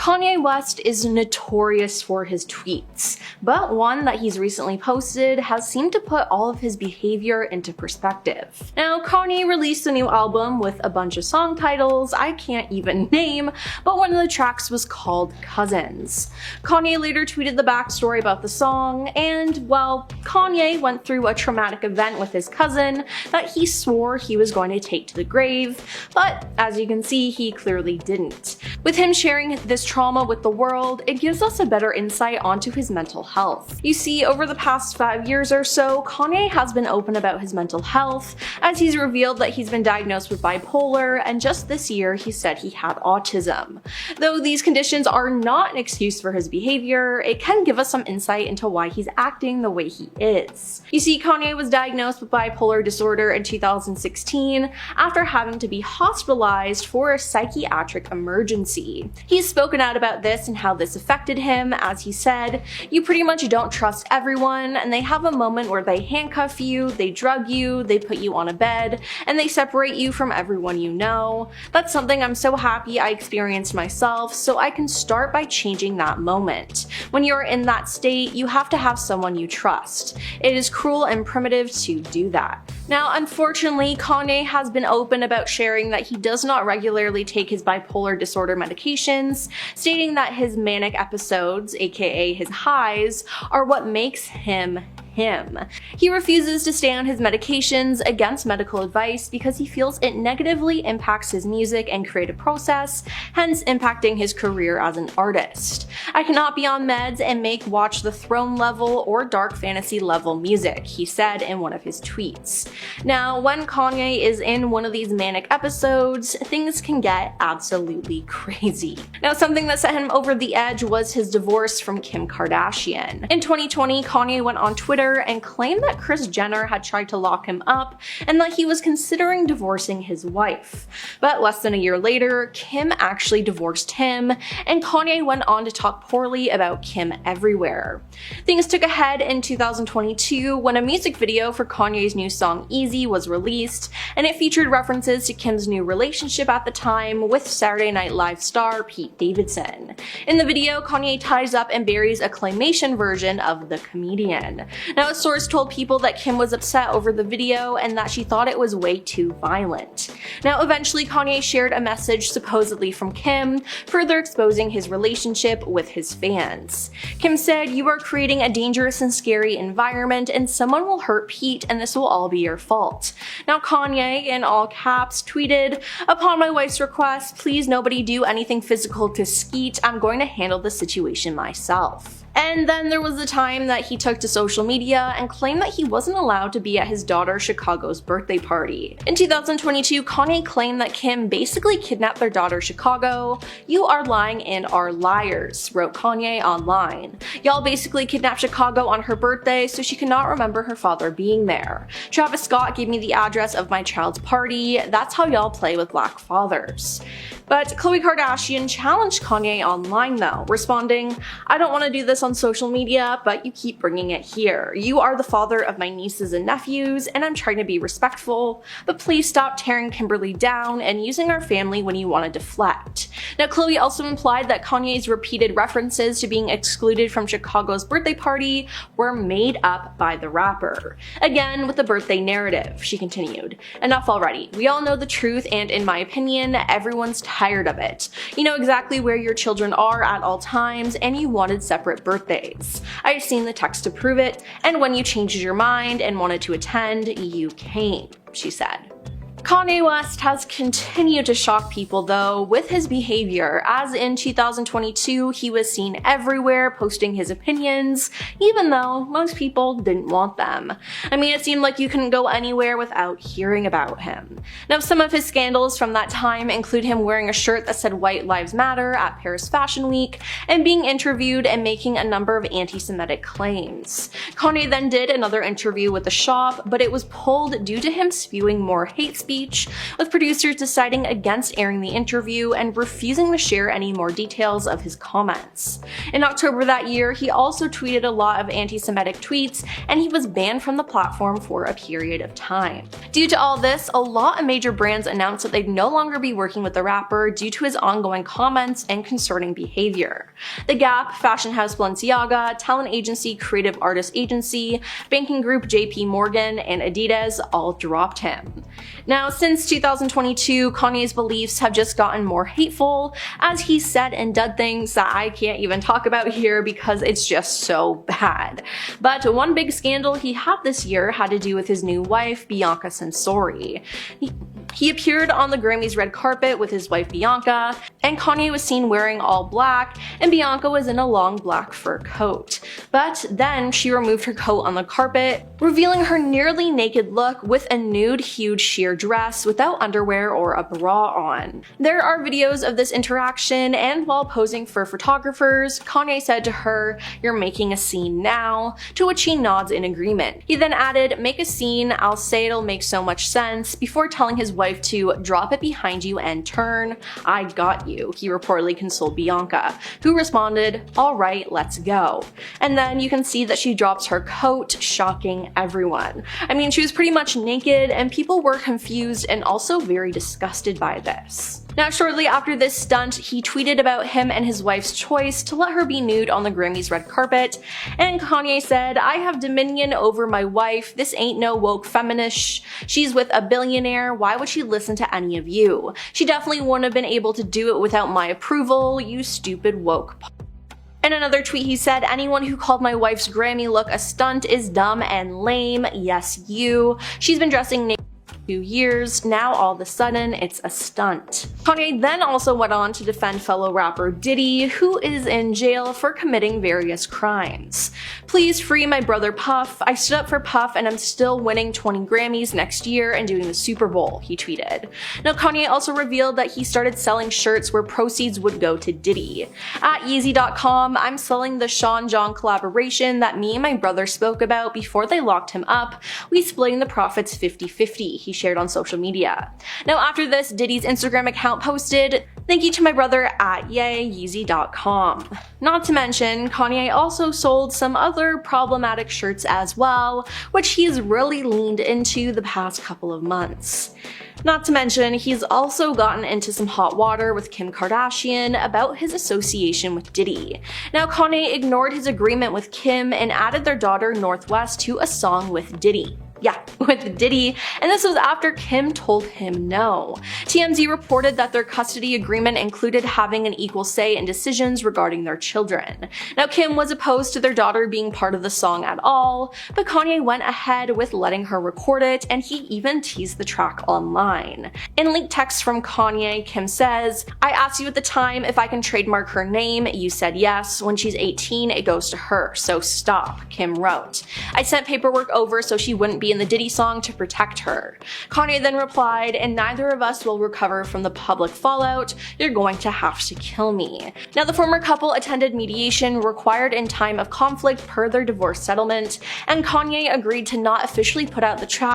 Kanye West is notorious for his tweets, but one that he's recently posted has seemed to put all of his behavior into perspective. Now, Kanye released a new album with a bunch of song titles I can't even name, but one of the tracks was called Cousins. Kanye later tweeted the backstory about the song, and, well, Kanye went through a traumatic event with his cousin that he swore he was going to take to the grave, but as you can see, he clearly didn't. With him sharing this trauma with the world, it gives us a better insight onto his mental health. You see, over the past 5 years or so, Kanye has been open about his mental health, as he's revealed that he's been diagnosed with bipolar, and just this year he said he had autism. Though these conditions are not an excuse for his behavior, it can give us some insight into why he's acting the way he is. You see, Kanye was diagnosed with bipolar disorder in 2016 after having to be hospitalized for a psychiatric emergency. He's spoken out about this and how this affected him, as he said, "You pretty much don't trust everyone, and they have a moment where they handcuff you, they drug you, they put you on a bed, and they separate you from everyone you know. That's something I'm so happy I experienced myself, so I can start by changing that moment. When you're in that state, you have to have someone you trust. It is cruel and primitive to do that." Now, unfortunately, Kanye has been open about sharing that he does not regularly take his bipolar disorder medications, stating that his manic episodes, aka his highs, are what makes him him. He refuses to stay on his medications against medical advice because he feels it negatively impacts his music and creative process, hence impacting his career as an artist. "I cannot be on meds and make Watch the Throne level or dark fantasy level music," he said in one of his tweets. Now, when Kanye is in one of these manic episodes, things can get absolutely crazy. Now, something that set him over the edge was his divorce from Kim Kardashian. In 2020, Kanye went on Twitter and claimed that Kris Jenner had tried to lock him up and that he was considering divorcing his wife. But less than a year later, Kim actually divorced him, and Kanye went on to talk poorly about Kim everywhere. Things took a head in 2022 when a music video for Kanye's new song Easy was released, and it featured references to Kim's new relationship at the time with Saturday Night Live star Pete Davidson. In the video, Kanye ties up and buries a claymation version of the comedian. Now, a source told People that Kim was upset over the video and that she thought it was way too violent. Now, eventually Kanye shared a message supposedly from Kim, further exposing his relationship with his fans. Kim said, "You are creating a dangerous and scary environment, and someone will hurt Pete, and this will all be your fault." Now, Kanye, in all caps, tweeted, "Upon my wife's request, please nobody do anything physical to Skeet. I'm going to handle the situation myself." And then there was the time that he took to social media and claimed that he wasn't allowed to be at his daughter Chicago's birthday party. In 2022, Kanye claimed that Kim basically kidnapped their daughter Chicago. "You are lying and are liars," wrote Kanye online. "Y'all basically kidnapped Chicago on her birthday so she cannot remember her father being there. Travis Scott gave me the address of my child's party. That's how y'all play with black fathers." But Khloe Kardashian challenged Kanye online though, responding, "I don't want to do this on social media, but you keep bringing it here. You are the father of my nieces and nephews, and I'm trying to be respectful, but please stop tearing Kimberly down and using our family when you want to deflect." Now, Khloe also implied that Kanye's repeated references to being excluded from Chicago's birthday party were made up by the rapper. Again, with the birthday narrative, she continued, "Enough already. We all know the truth, and in my opinion, everyone's tired of it. You know exactly where your children are at all times, and you wanted separate birthdays. I've seen the text to prove it, and when you changed your mind and wanted to attend, you came," she said. Kanye West has continued to shock people though with his behavior, as in 2022 he was seen everywhere posting his opinions, even though most people didn't want them. I mean, it seemed like you couldn't go anywhere without hearing about him. Now, some of his scandals from that time include him wearing a shirt that said White Lives Matter at Paris Fashion Week and being interviewed and making a number of anti-Semitic claims. Kanye then did another interview with the shop, but it was pulled due to him spewing more hate speech speech, with producers deciding against airing the interview and refusing to share any more details of his comments. In October that year, he also tweeted a lot of anti-Semitic tweets, and he was banned from the platform for a period of time. Due to all this, a lot of major brands announced that they'd no longer be working with the rapper due to his ongoing comments and concerning behavior. The Gap, fashion house Balenciaga, talent agency Creative Artist Agency, banking group JP Morgan, and Adidas all dropped him. Now, since 2022, Kanye's beliefs have just gotten more hateful, as he said and did things that I can't even talk about here because it's just so bad. But one big scandal he had this year had to do with his new wife, Bianca Censori. He appeared on the Grammys red carpet with his wife Bianca, and Kanye was seen wearing all black, and Bianca was in a long black fur coat. But then she removed her coat on the carpet, revealing her nearly naked look with a nude huge sheer dress without underwear or a bra on. There are videos of this interaction, and while posing for photographers, Kanye said to her, "You're making a scene now," to which she nods in agreement. He then added, "Make a scene, I'll say it'll make so much sense," before telling his wife to drop it behind you and turn. "I got you," he reportedly consoled Bianca, who responded, "All right, let's go." And then you can see that she drops her coat, shocking everyone. I mean, she was pretty much naked, and people were confused and also very disgusted by this. Now, shortly after this stunt, he tweeted about him and his wife's choice to let her be nude on the Grammys red carpet, and Kanye said, "I have dominion over my wife. This ain't no woke feminist. She's with a billionaire. Why would she listen to any of you? She definitely wouldn't have been able to do it without my approval, you stupid woke." In another tweet, he said, "Anyone who called my wife's Grammy look a stunt is dumb and lame. Yes, you. She's been dressing naked 2 years, now all of a sudden it's a stunt." Kanye then also went on to defend fellow rapper Diddy, who is in jail for committing various crimes. "Please free my brother Puff. I stood up for Puff and I'm still winning 20 Grammys next year and doing the Super Bowl," he tweeted. Now, Kanye also revealed that he started selling shirts where proceeds would go to Diddy. At Yeezy.com, "I'm selling the Sean John collaboration that me and my brother spoke about before they locked him up. We splitting the profits 50-50, he shared on social media. Now, after this, Diddy's Instagram account posted, "Thank you to my brother at Yeezy.com. Not to mention, Kanye also sold some other problematic shirts as well, which he's really leaned into the past couple of months. Not to mention, he's also gotten into some hot water with Kim Kardashian about his association with Diddy. Now, Kanye ignored his agreement with Kim and added their daughter Northwest to a song with Diddy. Yeah, with Diddy, and this was after Kim told him no. TMZ reported that their custody agreement included having an equal say in decisions regarding their children. Now, Kim was opposed to their daughter being part of the song at all, but Kanye went ahead with letting her record it, and he even teased the track online. In leaked text from Kanye, Kim says, "I asked you at the time if I can trademark her name. You said yes. When she's 18, it goes to her, so stop," Kim wrote. "I sent paperwork over so she wouldn't be in the Diddy song to protect her." Kanye then replied, "And neither of us will recover from the public fallout. You're going to have to kill me." Now, the former couple attended mediation required in time of conflict per their divorce settlement, and Kanye agreed to not officially put out the track